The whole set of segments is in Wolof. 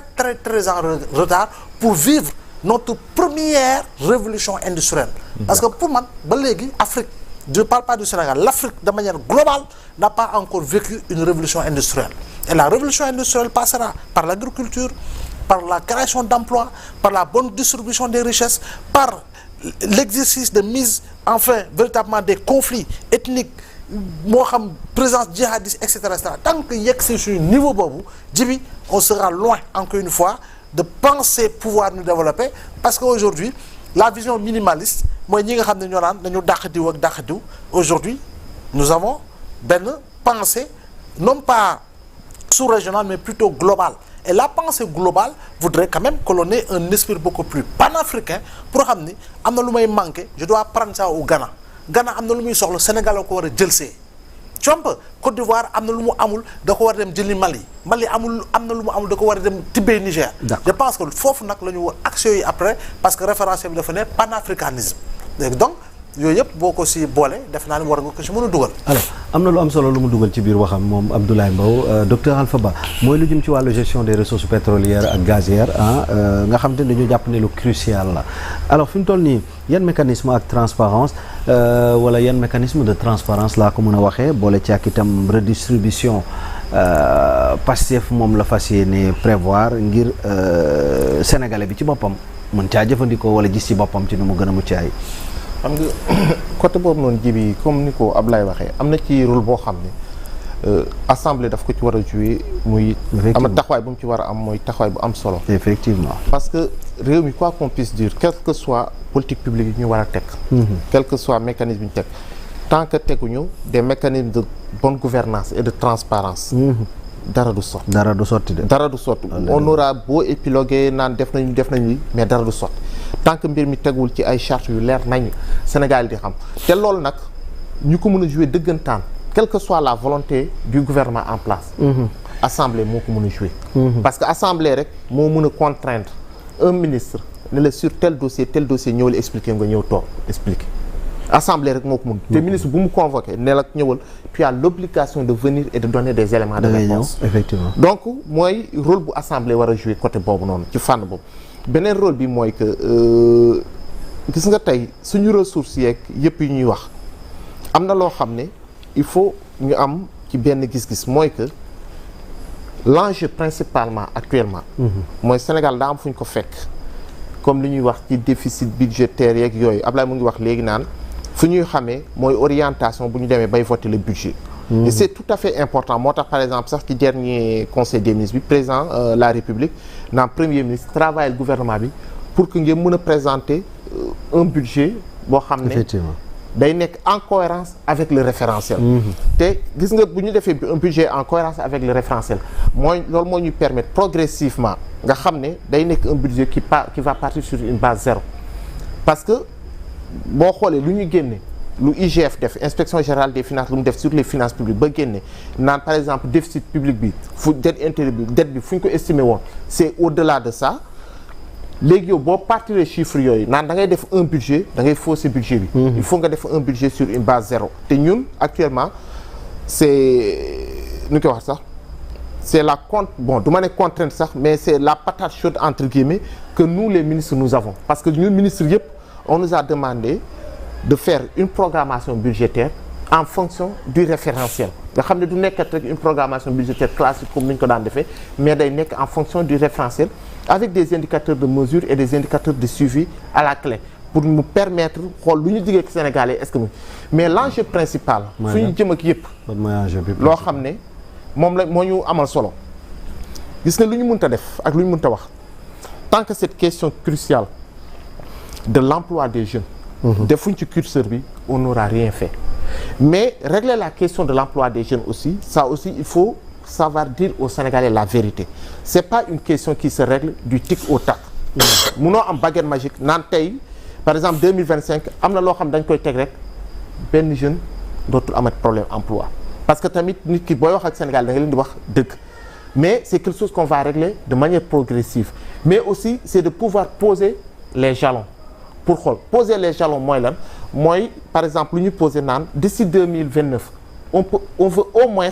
très en retard pour vivre notre première révolution industrielle. Parce que pour moi, Afrique, je ne parle pas du Sénégal, l'Afrique de manière globale n'a pas encore vécu une révolution industrielle. Et la révolution industrielle passera par l'agriculture, par la création d'emplois, par la bonne distribution des richesses, par l'exercice de mise enfin véritablement des conflits ethniques, présence djihadiste, etc. Tant qu'il y a ce niveau, on sera loin, encore une fois, de penser pouvoir nous développer, parce qu'aujourd'hui, la vision minimaliste, aujourd'hui, nous avons une pensée, non pas sous-régionale, mais plutôt globale. Et la pensée globale voudrait quand même que l'on ait un esprit beaucoup plus panafricain pour ramener, je dois prendre ça au Ghana. Ghana, le Sénégal, tu vois, Côte d'Ivoire, amul da ko war dem jëli Mali amul da ko war dem Tibet Niger. Je pense que fofu nak lañu action yi après parce que référentiel bi dafa né panafricanisme. Donc yooyu yëpp boo ko si boole def naa ne war nga ko si mën a dugal. alors am na lu am solo lu mu dugal ci biir waxam moom Abdoulaye Mbow docteur Alpha Ba mooy lu jëm ci wàllu gestion des ressources pétrolières ak gazières nga xam te ne dañu jàpp ne lu crucial la alors fi mu toll nii yan mécanisme ak transparence wala yan mécanisme de transparence laa ko mën a waxee boole ci ak itam redistribution Pastef moom la fas yéene prévoir ngir sénégalais bi ci boppam mën caa jëfandikoo wala gis ci boppam ci nu mu gën a mucc ay xam nga côté boobu noonu jibi comme ni ko Ablaye waxee am na ci rôle boo xam ne assemblée daf ko ci war a jouer muy am na taxawaay bu mu ci war a am mooy taxawaay bu am solo effectivement parce que réew mi quoi qu'on puisse dire quel que soit politique publique yi ñu war a teg quel que soit mécanisme yi ñu teg tant que teguñu des mécanismes de bonne gouvernance et de transparence dara du sotti dara du sotti de dara du sotti on aura beau épiloguer naan def nañu mais dara du sotti tant que mbir mi tegul ci ay chartes yu leer nañ Sénégal di xam te loolu nag ñu ko mën a jouer dëggantaan quelle que soit la volonté du gouvernement en place assemblée moo ko mën a jouer parce que assemblée rek moo mën a contraindre un ministre ne la sur tel dossier ñëw la expliquer nga ñëw toog expliquer assemblée rek moo ko mën te ministre bu mu convoqué ne la ñëwal tu as l'obligation de venir et de donner des éléments de réponse effectivement donc mooy rôle bu assemblée war a jouer côté boobu noonu ci fànn boobu beneen rôle bi mooy que gis nga tey suñu ressources yeeg yëpp yi ñuy wax am na loo xam ne il faut ñu am ci benn gis-gis mooy que l'enjeu principalement actuellement mooy Sénégal daa am fu ñu ko fekk comme li ñuy wax ci déficit budgétaire yeeg yooyu Ablaye mu ngi wax léegi naan fu ñuy xamee mooy orientation bu ñu demee bay voter le budget et c'est tout à fait important moo tax par exemple sax ci dernier conseil des ministres bi président la République naan premier ministre travaille le gouvernement bi pour que ngeen mën a présenter un budget boo xam ne day nekk en cohérence avec le référentiel te gis nga bu ñu defee un budget en cohérence avec le référentiel mooy loolu moo ñu permettre progressivement nga xam ne day nekk un budget qui va partir sur une base zéro parce que boo xoolee lu ñu génne lu IGF def inspection générale des finances lu mu def sur les finances publiques ba génne naan par exemple déficit public bi fu dette intérieure bi dette bi fu ñu ko estimé woon c'est au-delà de ça léegi yow boo partiree chiffres yooyu naan da ngay def un budget da ngay fausser budget bi il faut nga def un budget sur une base zéro te ñun actuellement c'est nu koy wax sax c'est la du ma ne contrainte sax mais c'est la patate chaude entre guillemets que nous les ministres nous avons parce que ñun ministres yëpp on nous a demandé de faire une programmation budgétaire en fonction du référentiel nga xam ne du nekkat rek une programmation budgétaire classique comme ni ñu ko daan defee mais day nekk en fonction du référentiel avec des indicateurs de mesure et des indicateurs de suivi à la clé pour nous permettre xool lu ñu digee ak Sénégalais est-ce que mais l'enjeu principal fu ñu jëm ak yëpp loo xam ne moom la moo ñu amal solo gis nga lu ñu mënta def ak lu ñu mënta wax tant que cette question cruciale de l'emploi des jeunes defuñ ci curseur bi on n'aura rien fait mais régler la question de l'emploi des jeunes aussi ça aussi il faut savoir dire aux Sénégalais la vérité c'est pas une question qui se règle du tic au tac munoo am baguette magique naan tey par exemple 2025 am na loo xam dañ koy teg rek benn jeune dootul amat problème emploi parce que tamit nit ki booy wax ak Sénégal da nga leen di wax dëgg mais c'est quelque chose qu'on va régler de manière progressive mais aussi c'est de pouvoir poser les jalons pour xool poser les jalons mooy lan mooy par exemple lu ñu poser naan d'ici 2029 on veut au moins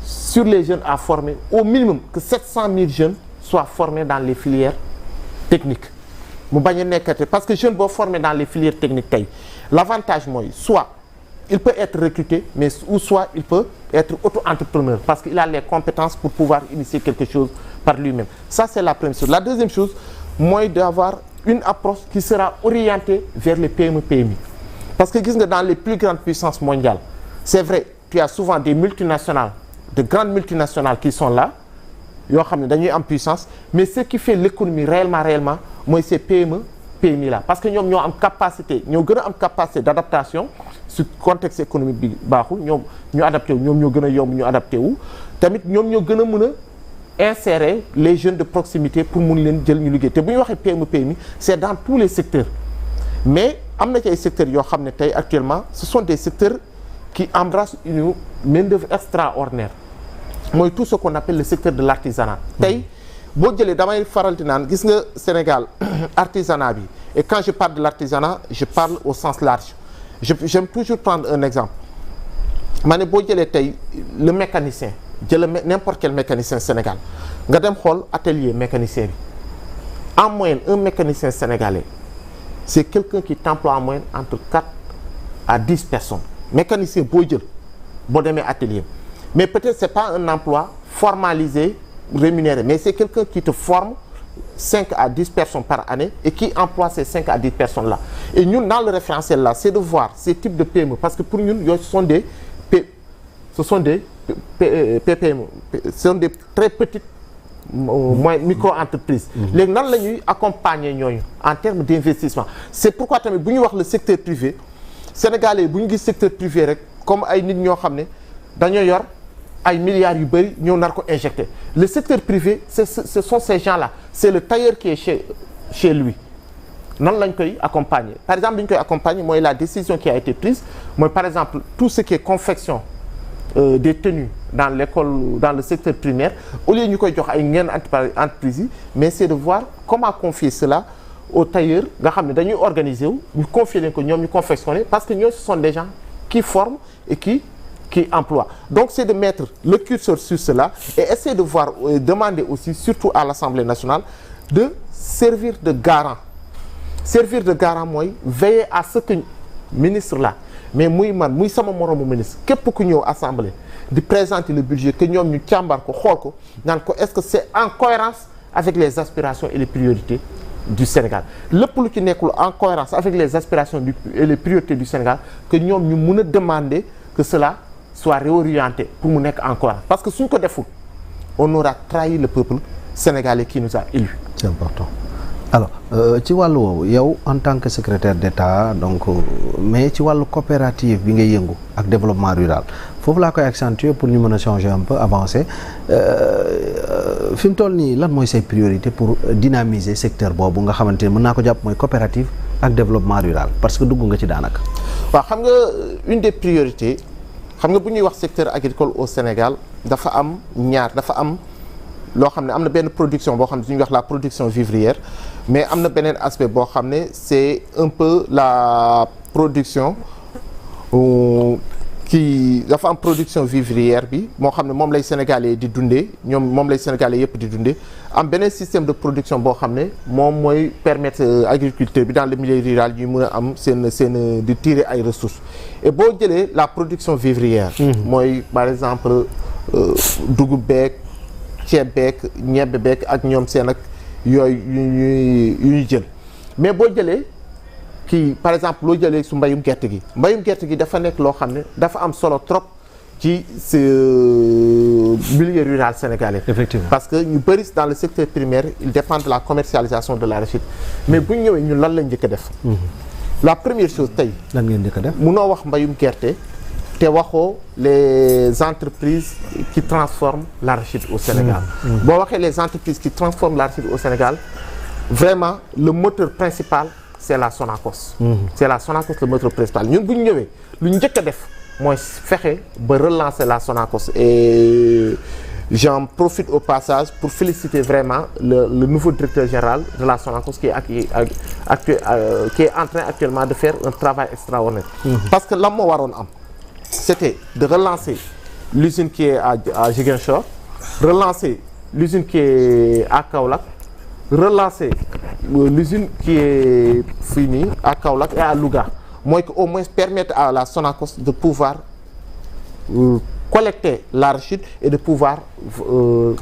sur les jeunes à former au minimum que 700 000 jeunes soit formé dans les filières techniques mu bañ a nekkate parce que jeune boo formé dans les filières techniques tey l'avantage mooy soit il peut être recruté mais ou soit il peut être auto-entrepreneur parce qu'il a les compétences pour pouvoir initier quelque chose par lui-même. Ça c'est la première chose. La deuxième chose mooy d'avoir une approche qui sera orientée vers les PME-PMI parce que gis nga dans les plus grandes puissances mondiales c'est vrai tu as souvent des multinationales de grandes multinationales qui sont là yoo xam ne dañuy am puissance mais ce qui fait l'économie réellement mooy ces PME-PMI là parce que ñoom ñoo am capacité ñoo gën a am capacité d'adaptation su contexte économique bi baaxul ñoom ñu adapté wu ñoom ñoo gën a yomb ñu adapté wu tamit ñoom ñoo gën a mën a insérer les jeunes de proximité pour mun leen jël ñu liggéey te bu ñu waxee PME-PMI c'est dans tous les secteurs mais am na ci ay secteurs yoo xam ne tey actuellement ce sont des secteurs qui embrassent une main-d'œuvre extraordinaire mooy tout ce qu'on appelle le secteur de l'artisanat tey boo jëlee damay faral di naan gis nga Sénégal artisanat bi et quand je parle de l'artisanat je parle au sens large j'aime toujours prendre un exemple ma ne boo jëlee tey le mécanicien jël n'importe quel mécanicien Sénégal nga dem xool atelier mécanicien bi en moyenne un mécanicien sénégalais c'est quelqu'un qui t'emploie en moyenne entre 4 à 10 personnes mécanicien boo jël boo demee atelier mais peut-être c'est pas un emploi formalisé rémunéré mais c'est quelqu'un qui te forme 5 à 10 personnes par année et qui emploie ces 5 à 10 personnes là et ñun dans le référentiel là c'est de voir ces types de PME parce que pour ñun yooyu ce sont des PPM ce sont des très petites micro-entreprises léegi nan la ñuy accompagner ñooñu en termes d'investissement c'est pourquoi tamit bu ñuy wax le secteur privé sénégalais bu ñu gis secteur privé rek comme ay nit ñoo xam ne dañoo yor ay milliards yu bëri ñëw nar ko injecté le secteur privé ce sont ces gens-là c'est le tailleur qui est chez lui nan lañ koy accompagner par exemple li ñu koy accompagner mooy la décision qui a été prise mooy par exemple tout ce qui est confection des tenues dans l'école dans le secteur primaire au lieu ñu koy jox ay ngeen entreprise yi mais c'est de voir comment confier cela aux tailleurs nga xam ne dañuy organiser wu ñu confier leen ko ñoom ñu confectionner parce que ñooñu ce sont des gens qui forment et qui emploient donc c'est de mettre le curseur sur cela et essayer de voir demander aussi surtout à l'Assemblée nationale de servir de garant mooy veiller à ce que ministre là mais muy man muy sama moromu ministre képp ku ñëw assemblée di présenter le budget que ñoom ñu càmbar ko xool ko naan ko est-ce que c'est en cohérence avec les aspirations et les priorités du Sénégal lépp lu ci nekkul en cohérence avec les aspirations et les priorités du Sénégal que ñoom ñu mën a demander que cela soit réorienté pour mu nekk en cohérence parce que suñ ko deful on aura trahi le peuple sénégalais qui nous a élus. C'est important. Alors ci wàllu woowu yow en tant que secrétaire d'État donc mais ci wàllu coopérative bi ngay yëngu ak développement rural foofu laa koy accentuer pour ñu mën a changer un peu avancer fi mu toll nii lan mooy say priorité pour dynamiser secteur boobu nga xamante ne mën naa ko jàpp mooy coopérative ak développement rural parce que dugg nga ci daanaka. waaw xam nga une des priorités xam nga bu ñuy wax secteur agricole au Sénégal dafa am ñaar dafa am loo xam ne am na benn production boo xam ne su ñuy wax la production vivrière mais am na beneen aspect boo xam ne c'est un peu la production qui dafa am production vivrière bi moo xam ne moom lay sénégalais di dundee ñoom moom lay sénégalais yëpp di dundee am beneen système de production boo xam ne moom mooy permettre agriculteur bi dans le milieu rural ñu mën a am seen di tirer ay ressources et boo jëlee la production vivrière mooy par exemple dugub beeg ceeb beeg ñebbe beeg ak ñoom seen ak yooyu yu ñuy jël mais boo jëlee kii par exemple loo jëlee su mbayum gerte gi dafa nekk loo xam ne dafa am solo trop ci ce milieu rural sénégalais. Effectivement. Parce que ñu bëri dans le secteur primaire il dépend de la commercialisation de l'arachide mais bu ñu ñëwee ñun lan lañ njëkk a def. La première chose tey. lan ngeen njëkk a def. munoo wax mbayum gerte te waxoo les entreprises qui transforment l'arachide au Sénégal. boo waxee les entreprises qui transforment l'arachide au Sénégal vraiment le moteur principal c'est la Sonacos. C'est la Sonacos le moteur principal ñun bu ñu ñëwee lu ñu njëkk a def mooy fexe ba relancer la Sonacos et j'en profite au passage pour féliciter vraiment le nouveau directeur général de la Sonacos qui est en train actuellement de faire un travail extraordinaire. Parce que lan moo waroon am c'était de relancer l'usine qui est à Ziguinchor, relancer l'usine qui est à Kaolack, relancer l'usine qui est finie à Kaolack et à Louga mooy que au moins permettre à la Sonacos de pouvoir collecter l'arachide et de pouvoir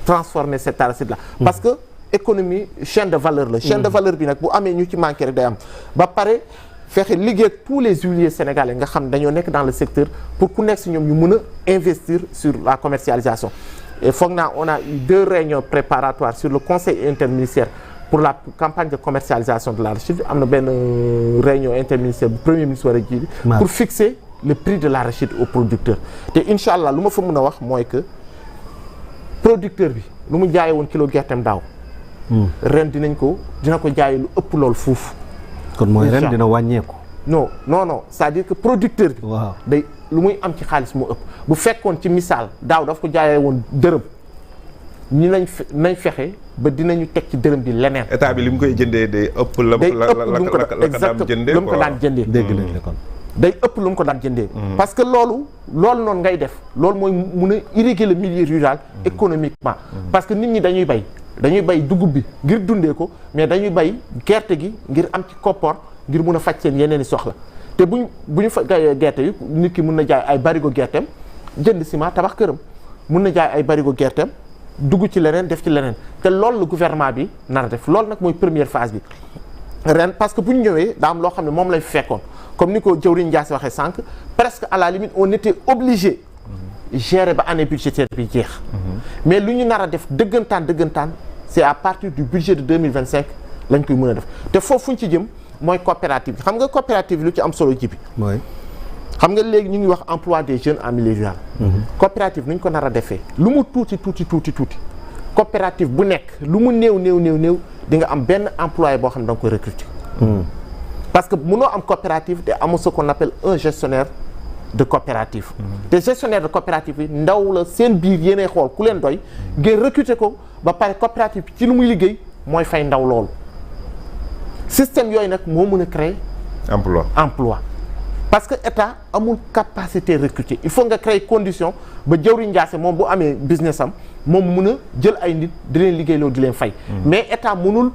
transformer cet arachide là. Parce que économie chaîne de valeur la. chaîne de valeur bi nag bu amee ñu ci manqué rek day am ba pare fexe liggéey ak tous les huiliers sénégalais nga xam dañoo nekk dans le secteur pour ku nekk si ñoom ñu mën a investir sur la commercialisation. Et foog naa on a eu 2 réunions préparatoires sur le conseil interministériel pour la campagne de commercialisation de l'arachide am na benn réunion interministérielle bu premier ministre war a jiibi pour fixer le prix de l'arachide aux producteurs te incha allah lu ma fa mën a wax mooy que producteur bi lu mu jaayee woon kilo gerteem daaw ren dina ko jaayee lu ëpp lool fuuf. kon mooy ren dina wàññeeku. non c'est-à-dire que producteur bi. waaw day lu muy am ci xaalis mu ëpp bu fekkoon ci misaal daaw daf ko jaayee woon dërëm ñi nañ fexe ba dinañu teg ci dërëm bi leneen. état bi li mu koy jëndee day ëpp. lu mu ko daan jëndee. dégg nañ la kon. day ëpp lu mu ko daan jëndee. parce que loolu noonu ngay def loolu mooy mun a irriguer le milieu rural économiquement. parce que nit ñi dañuy bay dugub bi ngir dundee ko mais dañuy bay gerte gi ngir am ci koppor ngir mun a faj seen yeneen i soxla te bu ñu fa gerte yi nit ki mun na jaay ay barigo gerteem jënd ciment tabax këram mun na jaay ay barigo gerteem dugg ci leneen def ci leneen te loolu la gouvernement bi nar a def loolu nag mooy première phase bi ren parce que bu ñu ñëwee daa am loo xam ne moom lañ fekkoon comme ni ko jëwriñ Ndiass waxee sànq presque à la limite on était obligé gérer ba année budgétaire bi jeex mais lu ñu nar a def dëggantaan c'est à partir du budget de 2025 lañ koy mën a def te foofu fu ñu ci jëm mooy coopérative bi xam nga coopérative lu ci am solo ji bi mooy xam nga léegi ñu ngi wax emploi des jeunes en milieu rural. coopérative nu ñu ko nar a defee lu mu tuuti coopérative bu nekk lu mu néew di nga am benn employé boo xam ne da nga koy recruter. parce que mënoo am coopérative te amul ce qu'on appelle un gestionnaire de coopérative. te gestionnaire de coopérative yi ndaw la seen biir yéenay xool ku leen doy ngeen recruter ko ba pare coopérative bi ci lu muy liggéey mooy fay ndaw loolu système yooyu nag moo mën a créer emploi parce que état amul capacité recruter il faut nga créer condition ba jawriñ Ndiasse moom bu amee business am moom mun a jël ay nit di leen liggéeyloo di leen fay mais état mënul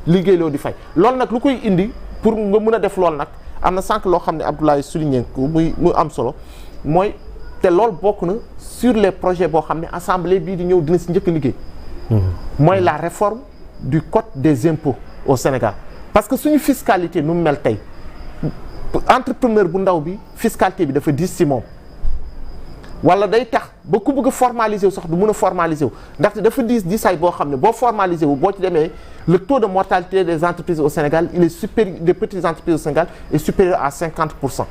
liggéeyloo di fay loolu nag lu koy indi pour nga mën a def loolu nag am na sànq loo xam ne Abdoulaye souligné ko muy am solo mooy te loolu bokk na sur les projets boo xam ne assemblée bii di ñëw dina si njëkk a liggéey mooy la réforme du code des impôts au Sénégal parce que suñu fiscalité nu mu mel tey entrepreneur bu ndaw bi fiscalité bi dafa diis ci moom wala day tax ba ku bëgg a formaliser wu sax du mën a formaliser wu ndaxte dafa diisaay boo xam ne boo formaliser wu boo ci demee le taux de mortalité des entreprises au Sénégal il est supérieur des petites entreprises au Sénégal est supérieur à 50%.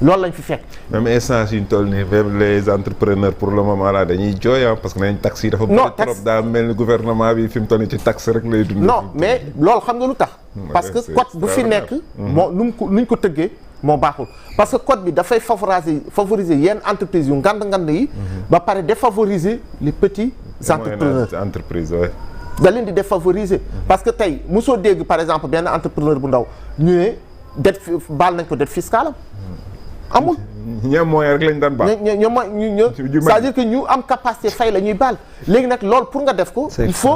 loolu lañ fi fekk. même instance yu ñu toll nii même les entrepreneurs pour le moment là dañuy jooy parce que nañ taxes yi dafa bëri trop daa mel ni gouvernement bi fi mu toll nii ci taxe rek lay dund. non mais loolu xam nga lu tax. parce que code bu fi nekk. moo nu ñu ko tëggee moo baaxul. parce que code bi dafay favoriser yenn entreprises yu ngand yi. ba pare défavoriser les petits entrepreneurs. entreprise ouais. da leen di défavoriser. parce que tey mosoo dégg par exemple benn entrepreneur bu ndaw ñu ne dette baal nañ ko dette fiscale amul ñoom mooy rek lañ daan baal c'est-à-dire que ñu am capacité fay la ñuy baal léegi nag loolu pour nga def ko il faut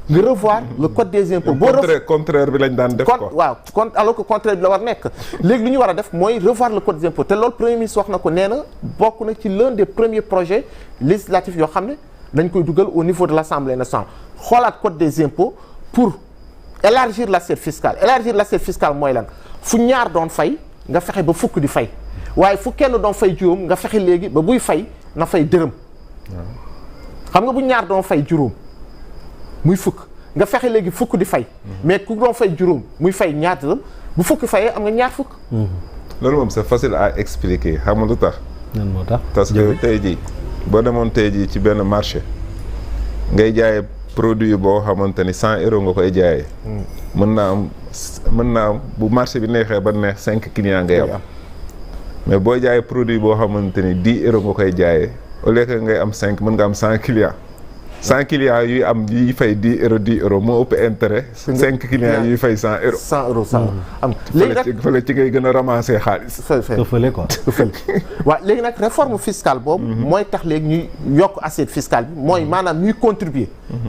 nga revoir le code des impôts contraire bi lañ daan def quoi waaw alors que contraire bi la war nekk léegi lu ñu war a def mooy revoir le code des impôts te loolu premier ministre wax na ko nee na bokk na ci l'un des premiers projets législatifs yoo xam ne dañ koy dugal au niveau de l'Assemblée nationale xoolaat code des impôts pour élargir l'assiette fiscale mooy lan fu ñaar doon fay nga fexe ba fukk di fay waaye fu kenn doon fay juróom nga fexe léegi ba buy fay na fay dërëm xam nga bu ñaar doon fay juróom muy fukk nga fexe léegi fukk di fay mais ku doon fay juróom muy fay ñaar dërëm bu fukk fayee am nga ñaar fukk loolu moom c'est facile à expliquer xam nga lu tax nan moo tax parce que tey jii boo demoon tey jii ci benn marché ngay jaayee produit boo xamante ni 100 euros nga koy jaayee mën naa am bu marché bi neexee ba neex 5 clients ngay am mais boo jaayee produit boo xamante ni 10 euros nga koy jaayee au lieu que ngay am 5 mën nga am 100 clients 100 clients yuy am yuy fay 10 euros 10 euros moo ëpp intérêt 5 clients yuy fay 100 euros. 100 euros 100 euros am léegi nag fële ci ngay gën a ramasser xaalis. fële quoi. waaw léegi nag réforme fiscale boobu mooy tax léegi ñuy yokk assiette fiscale bi mooy maanaam ñuy contribuer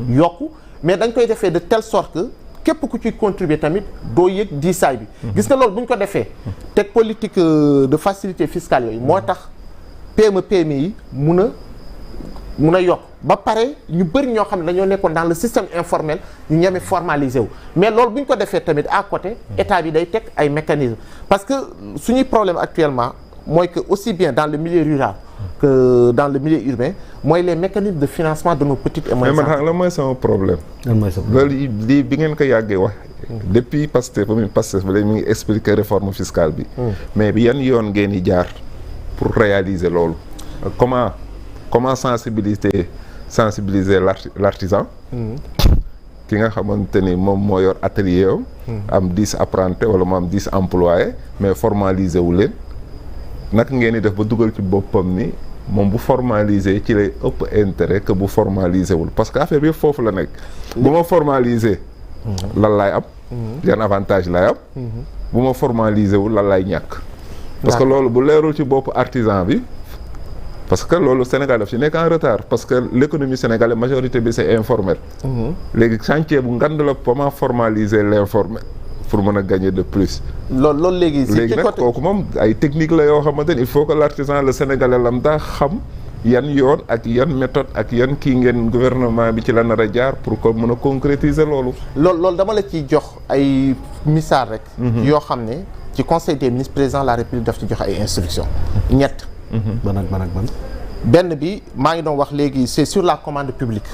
yokku mais dañ koy defee de telle sorte que képp ku ciy contribuer tamit doo yëg diisaay bi gis nga loolu bu ñu ko defee teg politique de facilité fiscale yooyu moo tax PME PMI yi mun a yokk ba pare ñu bëri ñoo xam ne dañoo nekkoon dans le système informel ñu ñeme formalisé wu mais loolu bu ñu ko defee tamit à côté état bi day teg ay mécanismes parce que suñuy problème actuellement mooy que aussi bien dans le milieu rural que dans le milieu urbain mooy les mécanismes de financement de nos petites et moyennes mais man xam la mooy sama problème. loolu lii bi ngeen ko yàggee wax. depuis Pastef ba léegi mi ngi expliquer réforme fiscale bi. mais bi yan yoon ngeen di jaar pour réaliser loolu. comment sensibiliser l'artisan. ki nga xamante ni moom moo yor atelier am 10 apprentis wala mu am 10 employés mais formaliser wu leen. naka ngeen di def ba dugal ci boppam ni moom bu formaliser ci lay ëpp intérêt que bu formaliser wul parce que affaire bi yëpp foofu la nekk. bu ma formaliser. lan laay am. yan avantage laay am. bu ma formaliser wul lan laay ñàkk. parce que loolu bu leerul ci bopp artisan bi. parce que loolu Sénégal daf ci nekk en retard parce que l'économie sénégalaise majorité bi c'est informel. léegi chantier bu ngand la comment formaliser l'informel. pour mën a gagner de plus. loolu léegi. léegi nag kooku moom ay technique la yoo xamante ni il faut que l'artisan le sénégalais lambda xam yan yoon ak yan méthode ak yan kii ngeen gouvernement bi ci la nar a jaar pour que mën a concrétiser loolu. loolu dama la ciy jox ay misaal rek. yoo xam ne ci conseil des ministres président de la république daf ci jox ay instructions. ñett. ban ak ban. benn bi maa ngi doon wax léegi c'est sur la commande publique.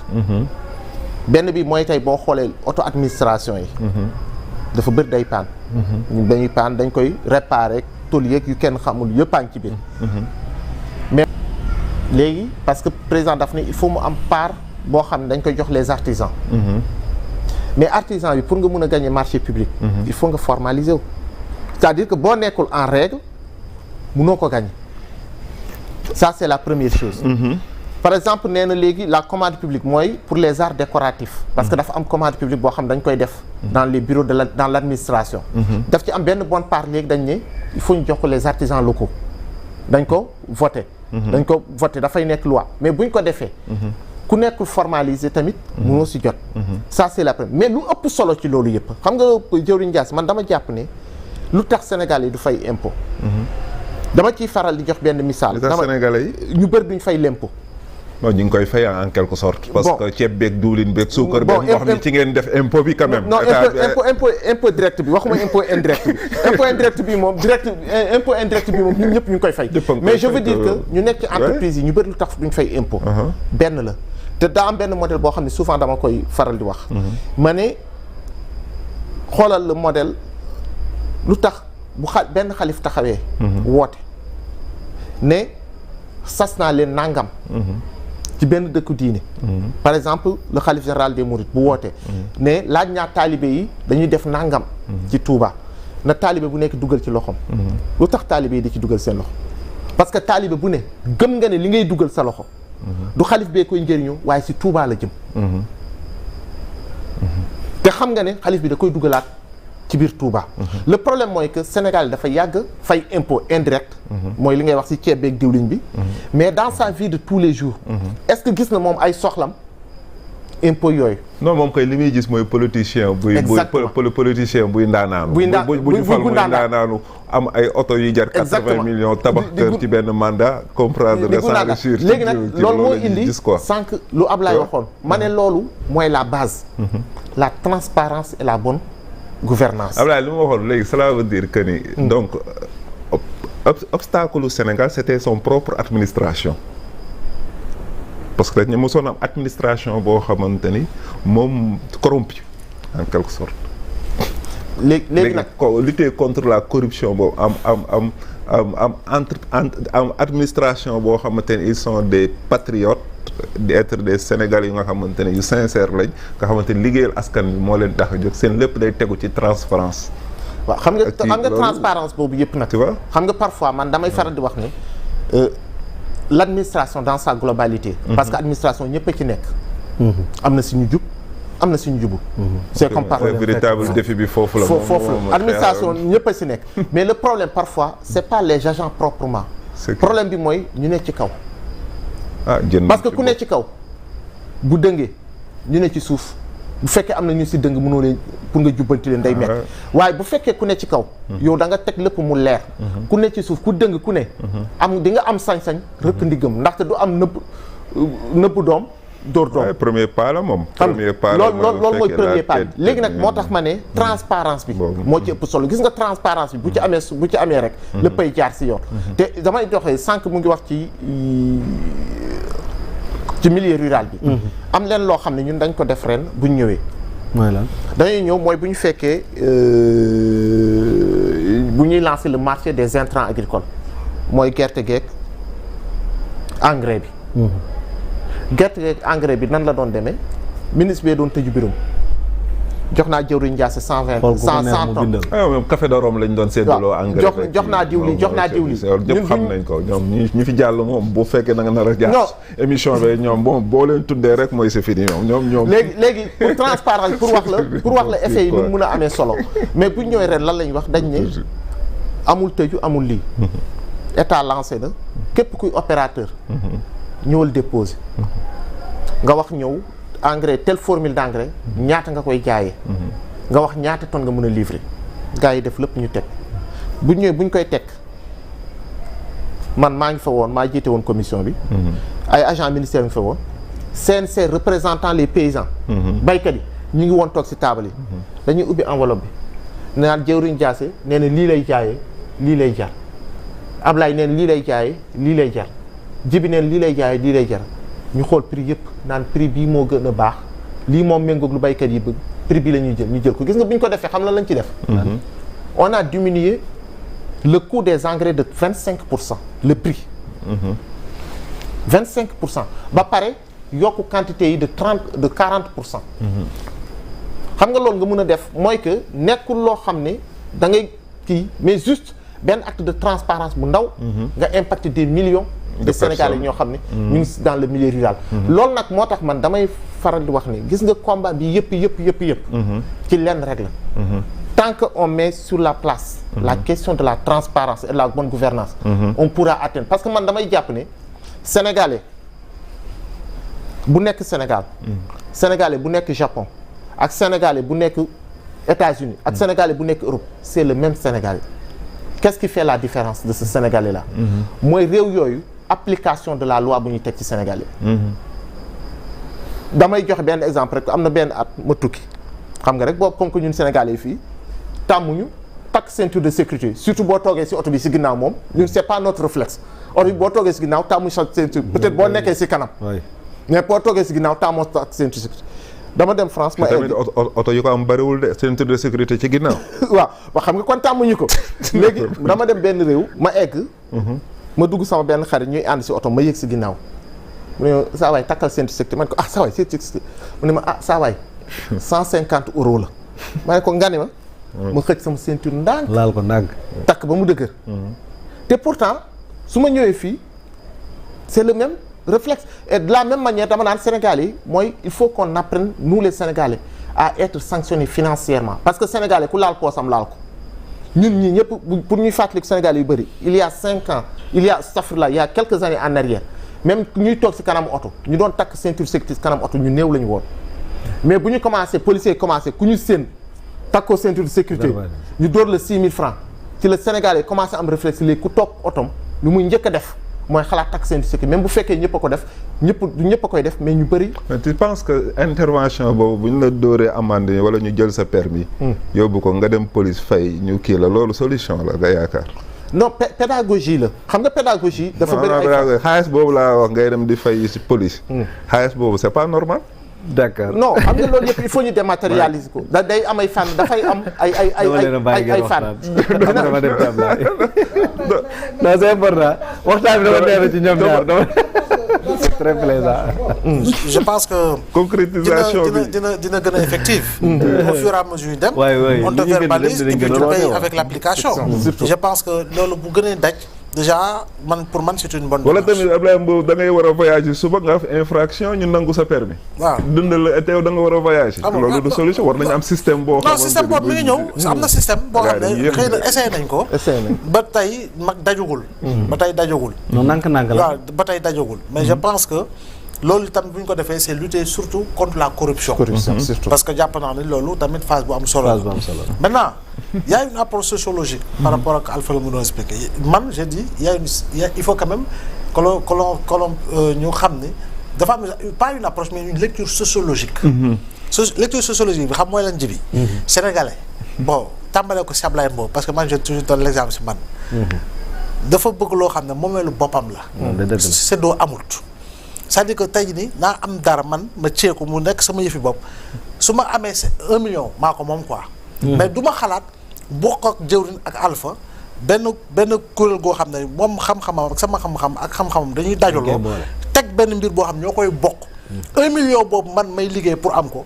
benn bi mooy tey boo xoolee auto administration yi. dafa bëri day paan dañuy paan dañ koy réparer tôle yeeg yu kenn xamul yëpp a ngi ci biir mais léegi parce que président daf ne il faut mu am part boo xam ne dañ koy jox les artisans mais artisan bi pour nga mun a gagner marché public il faut nga formaliser wu c'est-à-dire que boo nekkul en règle munoo ko gagner ça c'est la première chose par exemple nee na léegi la commande publique mooy pour les arts décoratifs parce que dafa am commande publique boo xam dañ koy def dans les bureaux dans l'administration daf ci am benn bonne part léegi dañ ne il faut ñu jox ko les artisans locaux dañ ko voté dafay nekk loi mais buñ ko defee ku nekkul formalisé tamit mënoo si jot ça c'est la première mais lu ëpp solo ci loolu yëpp xam nga jëwriñ Ndiass man dama jàpp ne lu tax Sénégal yi du fay impôt dama ciy faral di jox benn misaal Sénégalais yi ñu bëri duñ fay l'impôt non ñu ngi koy fay en quelque sorte. parce que ceeb beeg diwlin beeg suukar beeg ndox mi ci ngeen def impôt bi quand même. non impôt direct bi waxuma impôt indirect bi. impôt indirect bi moom ñun ñëpp ñu ngi koy fay. mais je veux dire que ñu nekk ci entreprise yi ñu bëri lu tax duñ fay impôt. benn la te daa am benn modèle boo xam ne souvent dama koy faral di wax. ma ne xoolal le modèle lu tax bu benn xalif taxawee. woote ne sas naa leen nangam. ci benn dëkku diine par exemple le khalife général des mourides bu wootee ne laaj ñaa taalibe yi dañuy def nangam ci Touba na taalibe bu nekk dugal ci loxoom lu tax taalibe yi di ci dugal seen loxo parce que taalibe bu ne gëm nga ne li ngay dugal sa loxo du xalif bee koy njëriñoo waaye si Touba la jëm te xam nga ne xalif bi da koy dugalaat ci biir Touba le problème mooy que Sénégal dafa yàgg fay impôt indirect mooy li ngay wax ci ceeb beeg diwlin bi mais dans sa vie de tous les jours est-ce que gis na moom ay soxlam impôt yooyu non moom koy li muy gis mooy politicien buy politicien buy ndaanaanu bu ñu fal muy ndaanaanu am ay oto yu jar 80 millions tabax kër ci benn mandat comprendre de s'enrichir léegi nag loolu moo indi sànq lu Ablaye waxoon ma ne loolu mooy la base la transparence et la bonne gouvernance Ablaye li ma waxoon léegi cela veut dire que ni donc obstacle au Sénégal c'était son propre administration parce que dañu mosoon am administration boo xamante ni moom corrompu en quelque sorte léegi nag lutter contre la corruption boobu am administration boo xamante ni ils sont des patriotes d'être des Sénégalais yu nga xamante ne yu sincère lañ nga xamante ni liggéeyal askan bi moo leen tax a jóg seen lépp day tegu ci transparence waaw xam nga transparence boobu yëpp nag tu vois xam nga parfois man damay faral di wax ne l'administration dans sa globalité parce que administration ñëpp a ci nekk am na si ñu jub am na si ñu jubul. c'est comme par le véritable défi bi foofu la. foofu administration ñëpp a si nekk. mais le problème parfois c'est pas les agents proprement. problème bi mooy ñu ne ci kaw. parce que ku ne ci kaw bu dëngee ñu ne ci suuf bu fekkee am na ñu si dëng mënoo leen pour nga jubbanti leen day metti waaye bu fekkee ku ne ci kaw yow da nga teg lépp mu leer ku ne ci suuf ku dëng ku ne am di nga am sañ-sañ rëkk ndiggam ndaxte du am nëbb doom dóor doom premier pas la moom premier pas loolu mooy premier pas bi léegi nag moo tax ma ne transparence bi moo ci ëpp solo gis nga transparence bi bu ci amee rek léppay jaar si yoon te damay doxee sànq mu ngi wax ci milieu rural bi am leen loo xam ne ñun dañ ko def ren bu ñu ñëwee mooy lan dañuy ñëw mooy bu ñu fekkee bu ñuy lancer le marché des intrants agricoles mooy gerte geek engrais bi gerte geek engrais bi nan la doon demee ministre bi doon tëju birum jox naa jëwriñ Ndiasse 100 tonnes même café de Rome lañ doon séddaloo engrais jox naa diwli ñëpp xam nañ ko ñoom ñu fi jàll moom bu fekkee da nga nar a jaar émission bi ñoom bon boo leen tuddee rek mooy c'est fini ñoom léegi pour transparence pour wax la effet yi ni mun a amee solo mais bu ñu ñëwee ren lan lañ wax dañ ne amul tëju amul lii état lancé na képp kuy opérateur ñëwal déposer nga wax ñëw engrais telle formule d'engrais ñaata nga koy jaayee nga wax ñaata tonnes nga mën a livrer gars yi def lépp ñu teg bu ñëwee bu ñu koy teg man maa ngi fa woon maa jiite woon commission bi ay agents ministère ngi fa woon CNC représentant les paysans baykat yi ñu ngi woon toog ci table yi dañuy ubbi enveloppe bi ne naan jëwriñ Ndiasse nee na lii lay jaayee lii lay jar Ablaye nee na lii lay jaayee lii lay jar Jibi nee na lii lay jaayee lii lay jar ñu xool prix yëpp naan prix bii moo gën a baax lii moom méngoog lu baykat yi bëgg prix bi la ñuy jël ñu jël ko gis nga bu ñu ko defee xam lan lañ ci def on a diminué le coût des engrais de 25% le prix 25% ba pare yokku quantité yi de 40% xam nga loolu nga mën a def mooy que nekkul loo xam ne da ngay kii mais juste benn acte de transparence bu ndaw nga impacter des millions de Sénégalais ñoo xam ne ñu ngi dans le milieu rural loolu nag moo tax man damay faral di wax ni gis nga combat bi yëpp ci lenn rek la tant que on met sur la place la question de la transparence et de la bonne gouvernance on pourra atteindre parce que man damay jàpp ne Sénégalais bu nekk Sénégal Sénégalais bu nekk Japon ak Sénégalais bu nekk États-Unis ak Sénégalais bu nekk Europe c'est le même Sénégalais qu'est-ce qui fait la différence de ce Sénégalais là mooy réew yooyu application de la loi bu ñuy teg ci Sénégalais damay joxe benn exemple rek am na benn at ma tukki xam nga rek boobu comme que ñun Sénégalais fii tàmmuñu takk ceinture de sécurité surtout boo toogee ci oto bi ci ginnaaw moom ñun c'est pas notre réflexe oto bi boo toogee ci ginnaaw tàmmuñu sa ceinture peut-être boo nekkee ci kanam mais boo toogee ci ginnaaw tàmmoo takk ceinture de sécurité dama dem France ma egg oto yu ko am bariwul de ceinture de sécurité ci ginnaaw waaw xam nga kon tàmmuñu ko léegi dama dem benn réew ma egg ma dugg sama benn xarit ñuy ànd ci oto ma yëg ci ginnaaw mu ne saa waay takkal ceinture de sécurité man ko saa waay ceinture de sécurité mu ne ma saa waay 150 € la ma ne ko ngani ma xëcc sama ceinture ndànk laal ko ndànk takk ba mu dëgër te pourtant su ma ñëwee fii c'est le même réflexe et de la même manière dama naan Sénégalais yi mooy il faut qu'on apprenne nous les Sénégalais à être sanctionnés financièrement parce que Sénégalais ku laal poosam laal ko ñun ñii ñëpp pour ñuy fàttaliku Sénégalais yu bëri il y a 5 ans il y a quelques années en arrière même ñuy toog ci kanam oto ñu doon takk ceinture sécurité ci kanam oto ñu néew la ñu woon mais bu ñu commencé policiers commencé ku ñu seen takkoo ceinture de sécurité ñu door la 6 000 francs ci la Sénégalais commencé am réflexe léegi ku toog otom lu muy njëkk a def mooy xalaat takk ceinture de sécurité même bu fekkee ñëpp a ko def ñëpp a koy def mais ñu bëri. mais tu penses que intervention boobu bu ñu la dóoree amande wala ñu jël sa permis yóbbu ko nga dem police fay ñu kii la loolu solution la nga yaakaar. non pédagogie la xam nga pédagogie. dafa bëri ay xaalis boobu laa wax ngay dem di fay ci police. xaalis boobu c'est pas normal. d'accord non xam nga loolu yëpp il faut ñu dématérialiser ko. day am ay fànn dafay am ay fànn. dama dem tablaay. non c'est important waxtaan bi dama neex ci ñoom ñaar dama. c'est très plaisant. je pense que. concrétisation bi dina gën a effective. au fur et à mesure ñu dem. on te verbalise et puis tu payes avec l'application. je pense que loolu bu gënee daj déjà pour man c'est une bonne wala démarche. tamit Ablaye Mbow da ngay war a voyager suba nga def infraction ñu nangu sa permis. waaw dundal la teew da nga war a voyager. Ah bon, loolu du solution war nañu am système boo. non système boobu mi ngi ñëw am na système boo xam ne xëy na essayé nañ ko. essayé nañ ba tey mag dajugul. ba tey dajugul. non nànk-nànk la. waaw ba tey dajugul mais je pense que loolu tamit bu ñu ko defee c'est lutter surtout contre la corruption. surtout. parce que jàpp naa ne loolu tamit phase bu am solo la. phase bu am solo. maintenant il y a une approche sociologique par rapport ak Alpha la mu doon expliqué man je dis il faut quand même que l'on ñu xam ne dafa am pas une approche mais une lecture sociologique. Lecture sociologique bi xam mooy lan ji bi. Sénégalais bon tàmbalee ko si Ablaye Mbow parce que man je toujours donne l'exemple si man. dafa bëgg loo xam ne moomeelu boppam la. séddoo amut. c'est-à-dire que tey jii nii naa am dara man ma ceeku mu nekk sama yëfi bopp su ma amee 1 million maa ko moom quoi. mais du ma xalaat bokk ak jëwrin ak Alpha benn kuréel goo xam ne moom xam-xamam ak sama xam-xam ak xam-xamam dañuy dajaloo teg benn mbir boo xam ñoo koy bokk. 1 million boobu man may liggéey pour am ko.